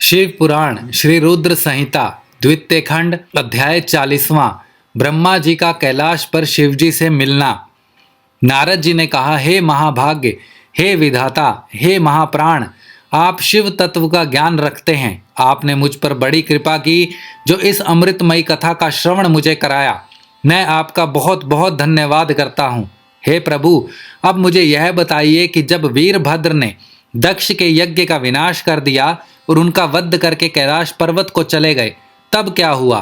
शिव पुराण श्री रुद्र संहिता द्वितीय खंड अध्याय 40वां। ब्रह्मा जी का कैलाश पर शिव जी से मिलना। नारद जी ने कहा, हे महाभाग्य, हे विधाता, हे महाप्राण, आप शिव तत्व का ज्ञान रखते हैं। आपने मुझ पर बड़ी कृपा की जो इस अमृतमयी कथा का श्रवण मुझे कराया। मैं आपका बहुत बहुत धन्यवाद करता हूँ। हे प्रभु, अब मुझे यह बताइए कि जब वीरभद्र ने दक्ष के यज्ञ का विनाश कर दिया और उनका वध करके कैलाश पर्वत को चले गए, तब क्या हुआ?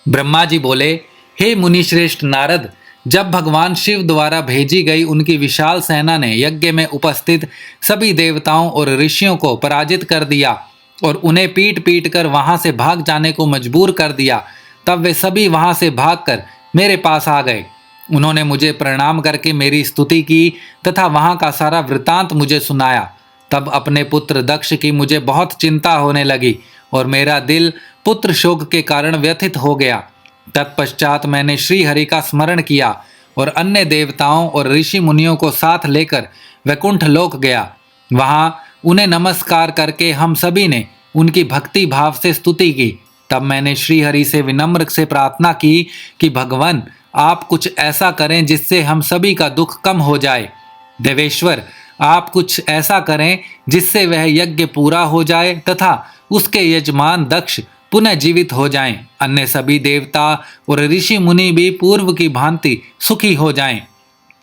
ब्रह्मा जी बोले, हे मुनिश्रेष्ठ नारद, जब भगवान शिव द्वारा भेजी गई उनकी विशाल सेना ने यज्ञ में उपस्थित सभी देवताओं और ऋषियों को पराजित कर दिया और उन्हें पीट पीट कर वहां से भाग जाने को मजबूर कर दिया, तब वे सभी वहां से भागकर मेरे पास आ गए। उन्होंने मुझे प्रणाम करके मेरी स्तुति की तथा वहां का सारा वृतांत मुझे सुनाया। तब अपने पुत्र दक्ष की मुझे बहुत चिंता होने लगी और मेरा दिल पुत्र शोक के कारण व्यथित हो गया। तत्पश्चात मैंने श्री हरि का स्मरण किया और अन्य देवताओं और ऋषि मुनियों को साथ लेकर वैकुंठ लोक गया। वहां उन्हें नमस्कार करके हम सभी ने उनकी भक्ति भाव से स्तुति की। तब मैंने श्री हरि से विनम्र से प्रार्थना की कि भगवान, आप कुछ ऐसा करें जिससे हम सभी का दुख कम हो जाए। देवेश्वर, आप कुछ ऐसा करें जिससे वह यज्ञ पूरा हो जाए तथा उसके यजमान दक्ष पुनः जीवित हो जाएं। अन्य सभी देवता और ऋषि मुनि भी पूर्व की भांति सुखी हो जाएं।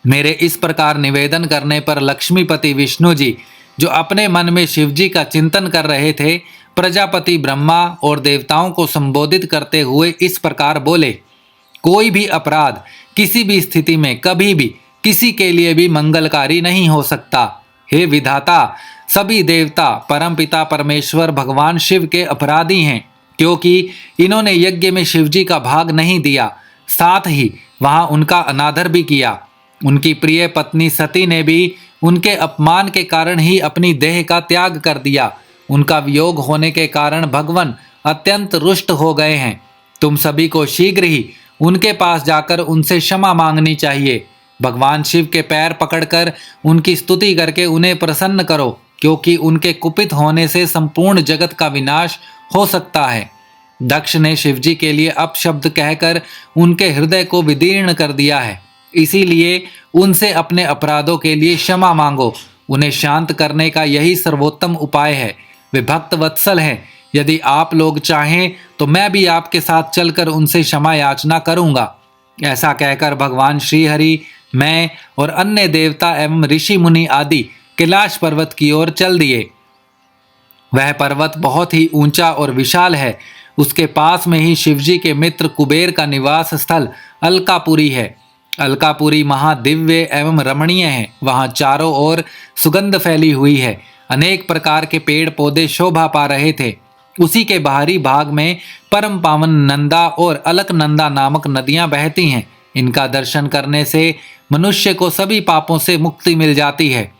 मेरे इस प्रकार निवेदन करने पर लक्ष्मीपति विष्णु जी, जो अपने मन में शिव जी का चिंतन कर रहे थे, प्रजापति ब्रह्मा और देवताओं को संबोधित करते हुए इस प्रकार बोले, कोई भी अपराध किसी भी स्थिति में कभी भी किसी के लिए भी मंगलकारी नहीं हो सकता। हे विधाता, सभी देवता परमपिता परमेश्वर भगवान शिव के अपराधी हैं, क्योंकि इन्होंने यज्ञ में शिव जी का भाग नहीं दिया, साथ ही वहां उनका अनादर भी किया। उनकी प्रिय पत्नी सती ने भी उनके अपमान के कारण ही अपनी देह का त्याग कर दिया। उनका वियोग होने के कारण भगवान अत्यंत रुष्ट हो गए हैं। तुम सभी को शीघ्र ही उनके पास जाकर उनसे क्षमा मांगनी चाहिए। भगवान शिव के पैर पकड़कर उनकी स्तुति करके उन्हें प्रसन्न करो, क्योंकि उनके कुपित होने से संपूर्ण जगत का विनाश हो सकता है। दक्ष ने शिवजी के लिए अपशब्द कहकर उनके हृदय को विदीर्ण कर दिया है, इसीलिए उनसे अपने अपराधों के लिए क्षमा मांगो। उन्हें शांत करने का यही सर्वोत्तम उपाय है। वे भक्त वत्सल हैं। यदि आप लोग चाहें तो मैं भी आपके साथ चलकर उनसे क्षमा याचना करूंगा। ऐसा कहकर भगवान श्री हरि, मैं और अन्य देवता एवं ऋषि मुनि आदि कैलाश पर्वत की ओर चल दिए। वह पर्वत बहुत ही ऊंचा और विशाल है। उसके पास में ही शिवजी के मित्र कुबेर का निवास स्थल अलकापुरी है। अलकापुरी महादिव्य एवं रमणीय है। वहां चारों ओर सुगंध फैली हुई है। अनेक प्रकार के पेड़ पौधे शोभा पा रहे थे। उसी के बाहरी भाग में परम पावन नंदा और अलकनंदा नामक नदियां बहती हैं। इनका दर्शन करने से मनुष्य को सभी पापों से मुक्ति मिल जाती है।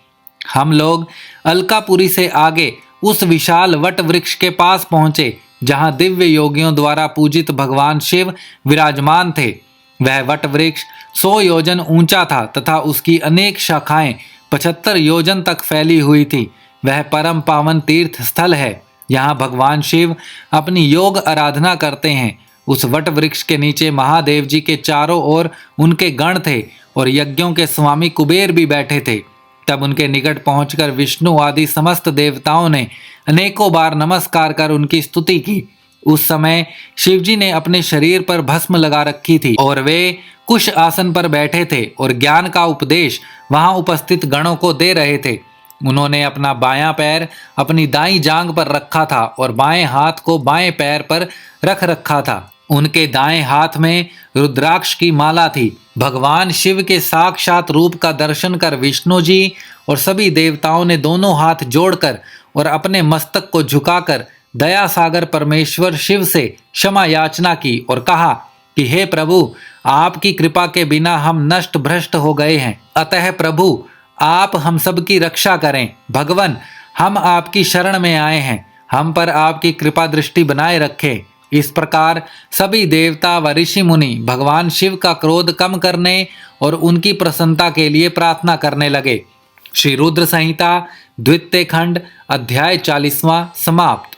हम लोग अलकापुरी से आगे उस विशाल वट वृक्ष के पास पहुंचे, जहां दिव्य योगियों द्वारा पूजित भगवान शिव विराजमान थे। वह वट वृक्ष 100 योजन ऊंचा था तथा उसकी अनेक शाखाएं 75 योजन तक फैली हुई थी। वह परम पावन तीर्थ स्थल है। यहाँ भगवान शिव अपनी योग आराधना करते हैं। उस वट वृक्ष के नीचे महादेव जी के चारों ओर उनके गण थे और यज्ञों के स्वामी कुबेर भी बैठे थे। तब उनके निकट पहुंचकर विष्णु आदि समस्त देवताओं ने अनेकों बार नमस्कार कर उनकी स्तुति की। उस समय शिवजी ने अपने शरीर पर भस्म लगा रखी थी और वे कुश आसन पर बैठे थे और ज्ञान का उपदेश वहां उपस्थित गणों को दे रहे थे। उन्होंने अपना बायां पैर अपनी दाईं जांघ पर रखा था और बाएं हाथ को बाएं पैर पर रख रखा था। उनके दाएं हाथ में रुद्राक्ष की माला थी। भगवान शिव के साक्षात रूप का दर्शन कर विष्णु जी और सभी देवताओं ने दोनों हाथ जोड़कर और अपने मस्तक को झुकाकर दया सागर परमेश्वर शिव से क्षमा याचना की और कहा कि हे प्रभु, आपकी कृपा के बिना हम नष्ट भ्रष्ट हो गए हैं। अतः प्रभु, आप हम सब की रक्षा करें। भगवान, हम आपकी शरण में आए हैं। हम पर आपकी कृपा दृष्टि बनाए रखें। इस प्रकार सभी देवता व ऋषि मुनि भगवान शिव का क्रोध कम करने और उनकी प्रसन्नता के लिए प्रार्थना करने लगे। श्री रुद्र संहिता द्वितीय खंड अध्याय 40वां समाप्त।